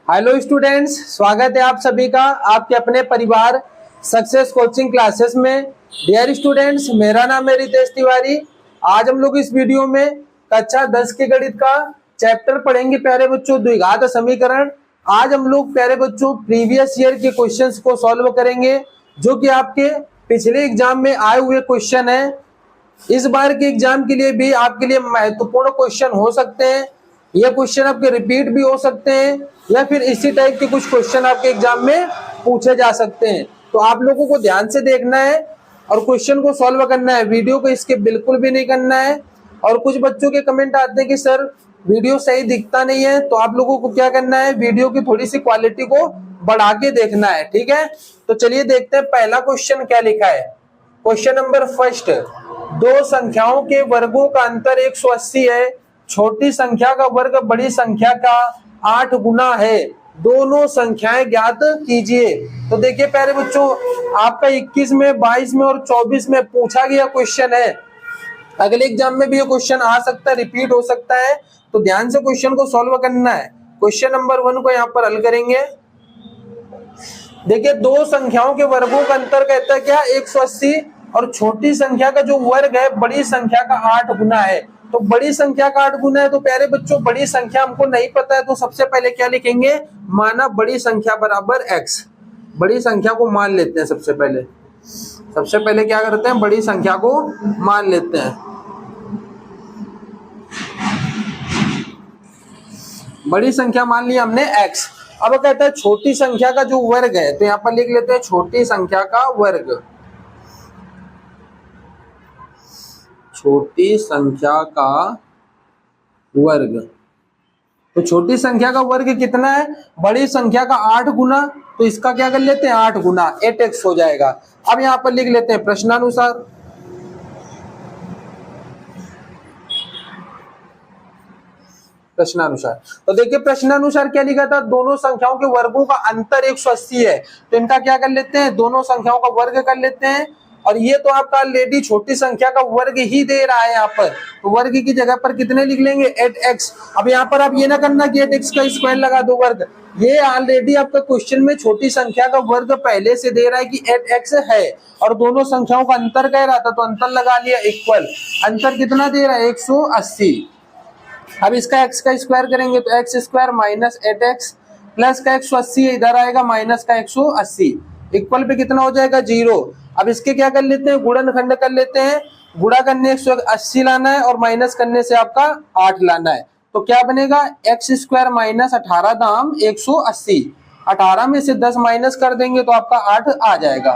Hello students, स्वागत है आप सभी का आपके अपने परिवार सक्सेस कोचिंग क्लासेस में। डियर स्टूडेंट्स, मेरा नाम है रितेश तिवारी। आज हम लोग इस वीडियो में कक्षा 10 के गणित का चैप्टर पढ़ेंगे प्यारे बच्चों, द्विघात समीकरण। आज हम लोग प्यारे बच्चों प्रीवियस ईयर के क्वेश्चंस को सॉल्व करेंगे, जो कि आपके पिछले एग्जाम में आए हुए क्वेश्चन है। इस बार के एग्जाम के लिए भी आपके लिए महत्वपूर्ण क्वेश्चन हो सकते हैं। यह क्वेश्चन आपके रिपीट भी हो सकते हैं या फिर इसी टाइप के कुछ क्वेश्चन आपके एग्जाम में पूछे जा सकते हैं। तो आप लोगों को ध्यान से देखना है और क्वेश्चन को सॉल्व करना है। वीडियो को स्किप बिल्कुल भी नहीं करना है। और कुछ बच्चों के कमेंट आते हैं कि सर वीडियो सही दिखता नहीं है, तो आप लोगों को क्या करना है, वीडियो की थोड़ी सी क्वालिटी को बढ़ा के देखना है। ठीक है, तो चलिए देखते हैं पहला क्वेश्चन क्या लिखा है। क्वेश्चन नंबर फर्स्ट, दो संख्याओं के वर्गों का अंतर 180 है। छोटी संख्या का वर्ग बड़ी संख्या का 8 गुना है। दोनों संख्याएं ज्ञात कीजिए। तो देखिए प्यारे बच्चों, आपका 21 में, 22 में और 24 में पूछा गया क्वेश्चन है। अगले एग्जाम में भी ये क्वेश्चन आ सकता है, रिपीट हो सकता है। तो ध्यान से क्वेश्चन को सॉल्व करना है। क्वेश्चन नंबर 1 को यहाँ पर हल करेंगे। देखिए, दो संख्याओं के वर्गों का अंतर कहता है क्या, 180, और छोटी संख्या का जो वर्ग है बड़ी संख्या का 8 गुना है। तो बड़ी संख्या का 8 गुना है। तो प्यारे बच्चों, बड़ी संख्या हमको नहीं पता है, तो सबसे पहले क्या लिखेंगे, माना बड़ी संख्या बराबर x। बड़ी संख्या को मान लेते हैं। सबसे पहले क्या करते हैं, बड़ी संख्या को मान लेते हैं। बड़ी संख्या मान लिया हमने x। अब कहता है छोटी संख्या का जो वर्ग है, तो यहाँ पर लिख लेते हैं छोटी संख्या का वर्ग। छोटी संख्या का वर्ग, तो छोटी संख्या का वर्ग कितना है, बड़ी संख्या का 8 गुना। तो इसका क्या कर लेते हैं, 8 गुना 8x हो जाएगा। अब यहां पर लिख लेते हैं प्रश्नानुसार। तो देखिए प्रश्नानुसार क्या लिखा था, दोनों संख्याओं के वर्गों का अंतर 180 है। तो इनका क्या कर लेते हैं, दोनों संख्याओं का वर्ग कर लेते हैं। और ये तो आपका ऑलरेडी छोटी संख्या का वर्ग ही दे रहा है यहाँ पर, तो वर्ग की जगह पर कितने लिख लेंगे, 8x। अब यहाँ पर आप ये ना करना कि 8x का स्क्वायर लगा दो वर्ग। ये ऑलरेडी आपका क्वेश्चन में छोटी संख्या का वर्ग पहले से दे रहा है कि 8x है, और दोनों संख्याओं का अंतर कह रहा था, तो अंतर लगा लिया इक्वल। अंतर कितना दे रहा है, 180। अब इसका x का स्क्वायर करेंगे तो x square minus 8x plus का 180 इधर आएगा माइनस का 180, इक्वल पे कितना हो जाएगा, 0। अब इसके क्या कर लेते हैं, गुणनखंड कर लेते हैं। गुणा करने 180 लाना है और माइनस करने से आपका 8 लाना है। तो क्या बनेगा, एक्स स्क्वायर माइनस 18 दाम 180। 18 में से 10 माइनस कर देंगे तो आपका 8 आ जाएगा।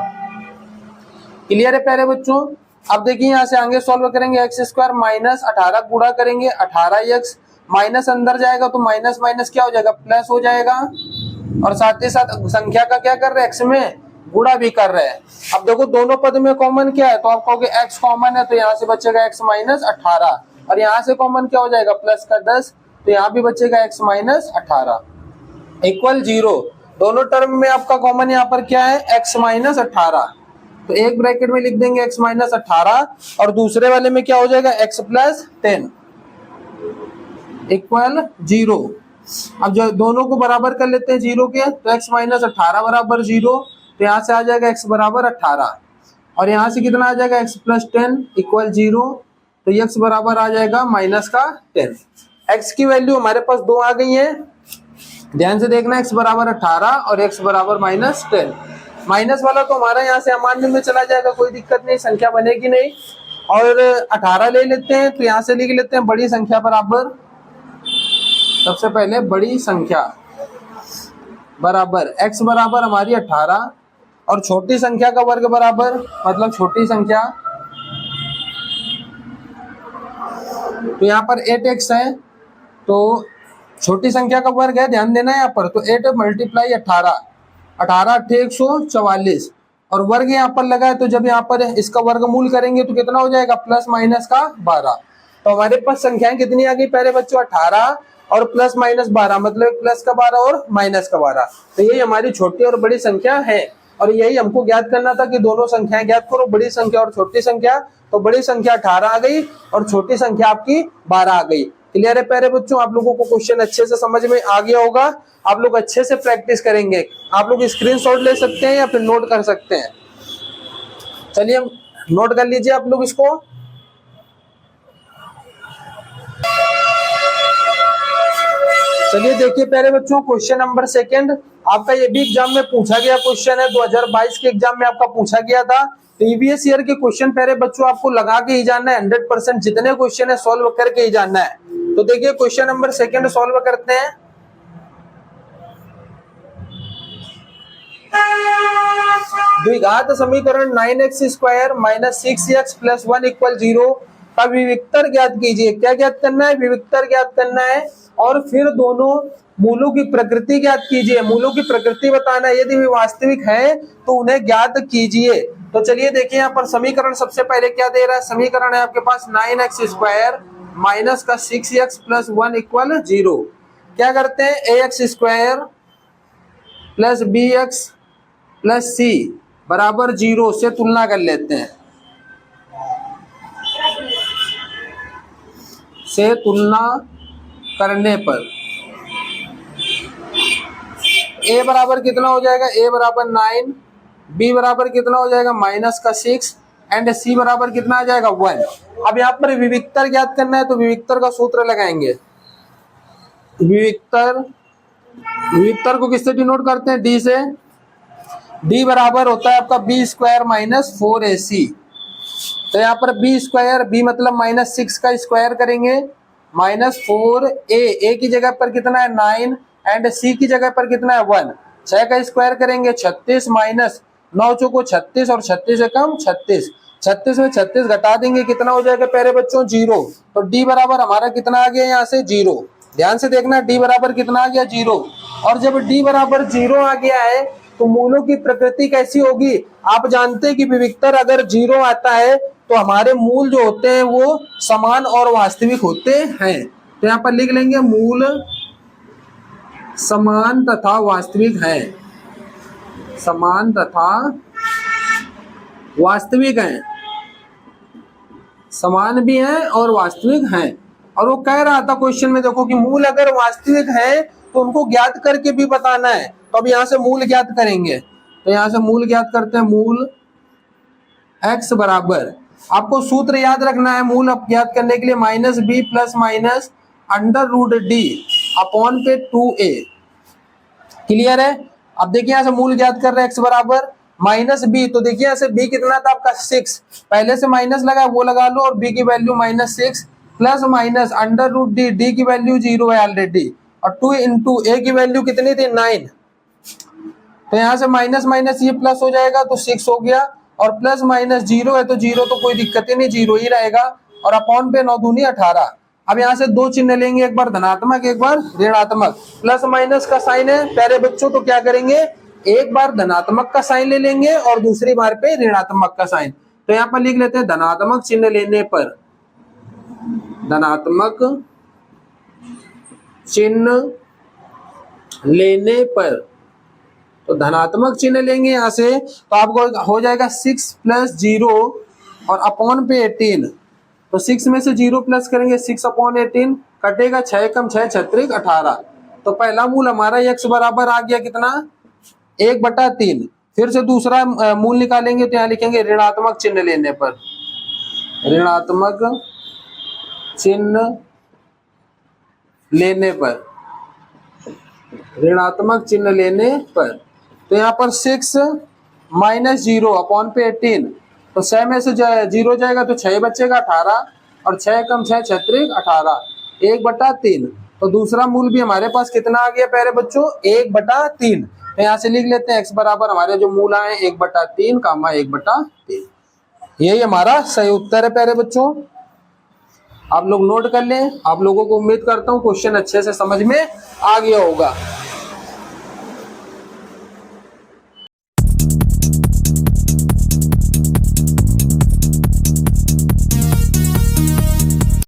क्लियर है प्यारे बच्चों। अब देखिए यहाँ से आगे सॉल्व करेंगे, एक्स स्क्वायर माइनस 18 गुणा करेंगे 18x, माइनस अंदर जाएगा तो माइनस माइनस क्या हो जाएगा, प्लस हो जाएगा। और साथ ही साथ संख्या का क्या कर रहे हैं, एक्स में गुणा भी कर रहे हैं। अब देखो दोनों पद में कॉमन क्या है, तो आप कहोगे x कॉमन है, तो यहाँ से बचेगा x माइनस 18, और यहाँ से कॉमन क्या हो जाएगा, प्लस का 10, तो यहाँ भी बचेगा x माइनस 18 इक्वल 0। दोनों टर्म में आपका कॉमन यहाँ पर क्या है, x माइनस 18। तो एक ब्रैकेट में लिख देंगे x माइनस 18, और दूसरे वाले में क्या हो जाएगा, x प्लस 10 इक्वल 0। अब जो दोनों को बराबर कर लेते हैं 0 के, तो x माइनस 18 बराबर 0, तो यहाँ से आ जाएगा x बराबर 18, और यहाँ से कितना आ जाएगा, x प्लस 10 इक्वल 0। तो x बराबर आ जाएगा माइनस का 10। x की वैल्यू हमारे पास 2 आ गई है, ध्यान से देखना, x बराबर 18 और x बराबर माइनस 10। माइनस वाला तो हमारा यहाँ से अमान्य में चला जाएगा, कोई दिक्कत नहीं, संख्या बनेगी नहीं। और 18 ले लेते हैं, तो यहाँ से लिख लेते हैं बड़ी संख्या बराबर, सबसे पहले बड़ी संख्या बराबर x बराबर हमारी 18, और छोटी संख्या का वर्ग बराबर, मतलब छोटी संख्या, तो यहाँ पर 8x है, तो छोटी संख्या का वर्ग है, ध्यान देना है यहाँ पर। तो 8 मल्टीप्लाई 18, 18 8 144, और वर्ग यहाँ पर लगा है, तो जब यहाँ पर इसका वर्गमूल करेंगे तो कितना हो जाएगा, प्लस माइनस का 12। तो हमारे पास संख्याएं कितनी आ गई प्यारे बच्चों, 18 और प्लस माइनस 12, मतलब प्लस का 12 और माइनस का 12। तो यही हमारी छोटी और बड़ी संख्या है, और यही हमको ज्ञात करना था कि दोनों संख्याएं ज्ञात करो, बड़ी संख्या और छोटी संख्या। तो बड़ी संख्या 18 आ गई और छोटी संख्या आपकी 12 आ गई। क्लियर है प्यारे बच्चों? आप लोगों को क्वेश्चन अच्छे से समझ में आ गया होगा। आप लोग अच्छे से प्रैक्टिस करेंगे। आप लोग स्क्रीनशॉट ले सकते हैं या फिर नोट कर सकते हैं। चलिए नोट कर लीजिए आप लोग इसको। चलिए देखिए प्यारे बच्चों, क्वेश्चन नंबर सेकंड आपका ये भी एग्जाम में पूछा गया क्वेश्चन है। 2022 के एग्जाम में आपका पूछा गया था। प्रीवियस ईयर के क्वेश्चन प्यारे बच्चों आपको लगा के ही जानना है। 100% जितने क्वेश्चन है सॉल्व करके ही जानना है। तो देखिए क्वेश्चन नंबर सेकंड सॉल्व करते हैं। द्विघात समीकरण 9x square minus 6x plus 1 equal 0 का विविक्तर ज्ञात कीजिए। क्या ज्ञात करना है? विविक्तर ज्ञात करना है। और फिर दोनों मूलों की प्रकृति ज्ञात कीजिए। मूलों की प्रकृति बताना है। यदि वे वास्तविक है तो उन्हें ज्ञात कीजिए। तो चलिए देखिए यहाँ पर समीकरण सबसे पहले क्या दे रहा है। समीकरण है आपके पास 9x स्क्वायर माइनस का 6x प्लस 1 इक्वल 0। क्या करते हैं? ax square plus bx plus c बराबर 0 से तुलना कर लेते हैं। से तुलना करने पर a बराबर कितना हो जाएगा? a बराबर 9, b बराबर कितना हो जाएगा? माइनस का 6 एंड c बराबर कितना आ जाएगा? 1। अब यहाँ पर विविक्तर ज्ञात करना है तो विविक्तर का सूत्र लगाएंगे। विविक्तर को किससे डिनोट करते हैं? d से। d बराबर होता है आपका b स्क्वायर माइनस 4ac। तो यहाँ पर b स्क्वायर, b मतलब माइनस 6 का स्क्वायर करेंगे माइनस 4a की जगह पर कितना है? 9 एंड c की जगह पर कितना है? 1। 6 का स्क्वायर करेंगे 36 माइनस 9 चौको 36 और 36 से कम 36। 36 में 36 घटा देंगे कितना हो जाएगा प्यारे बच्चों? 0। तो d बराबर हमारा कितना आ गया यहाँ से? 0। ध्यान से देखना d बराबर कितना आ गया? 0। और जब d बराबर 0 आ गया है तो मूलों की प्रकृति कैसी होगी? आप जानते हैं कि विविक्तर अगर 0 आता है तो हमारे मूल जो होते हैं वो समान और वास्तविक होते हैं। तो यहाँ पर लिख लेंगे मूल समान तथा वास्तविक है। समान तथा वास्तविक हैं। समान भी हैं और वास्तविक हैं। और वो कह रहा था क्वेश्चन में, देखो कि मूल अगर वास्तविक है तो उनको ज्ञात करके भी बताना है। तो अब यहाँ से मूल ज्ञात करेंगे। तो यहाँ से मूल ज्ञात करते हैं। मूल x बराबर, आपको सूत्र याद रखना है मूल ज्ञात करने के लिए, minus B plus minus under root D upon पे 2a। क्लियर है? अब देखिए यहाँ से मूल ज्ञात कर रहे हैं। x बराबर माइनस बी, तो देखिए यहाँ से b कितना था आपका? 6। पहले से माइनस लगा वो लगा लो और b की value minus 6 plus minus under root D, D की वैल्यू 0 है ऑलरेडी, और 2 इंटू a की वैल्यू कितनी थी? 9। तो यहाँ से माइनस माइनस ये प्लस हो जाएगा तो 6 हो गया, और प्लस माइनस 0 है तो 0 तो कोई दिक्कत ही नहीं, 0 ही रहेगा, और अपॉन पे 9 दूनी 18। अब यहाँ से दो चिन्ह लेंगे, एक बार धनात्मक एक बार ऋणात्मक। प्लस माइनस का साइन है प्यारे बच्चों, तो क्या करेंगे? एक बार धनात्मक का साइन ले लेंगे और दूसरी बार पे ऋणात्मक का साइन। तो यहाँ पर लिख लेते हैं धनात्मक चिन्ह लेने पर, धनात्मक चिन्ह लेने पर, तो धनात्मक चिन्ह लेंगे यहाँ से तो आपको हो जाएगा 6 प्लस 0 और अपॉन पे 18। तो 6 में से 0 प्लस करेंगे 6 अपॉन 18, कटेगा 6 कम 6 छत्रिक 18। तो पहला मूल हमारा x बराबर आ गया कितना? 1/3। फिर से दूसरा मूल निकालेंगे तो यहाँ लिखेंगे ऋणात्मक चिन्ह लेने पर, ऋणात्मक चिन्ह लेने पर, ऋणात्मक चिन्ह लेने पर। तो यहाँ पर 6 माइनस 0 अपॉन पे 18, तो 6 में से 0 जाएगा तो 6 बचेगा 18, और 6 कम 6 छत्रिक 18, 1/3। तो दूसरा मूल भी हमारे पास कितना आ गया प्यारे बच्चों? 1/3। तो यहाँ से लिख लेते हैं x बराबर हमारे जो मूल आए 1/3 कामा 1/3। यही हमारा सही उत्तर है प्यारे बच्चों। आप लोग नोट कर लें। आप लोगों को उम्मीद करता हूँ क्वेश्चन अच्छे से समझ में आ गया होगा।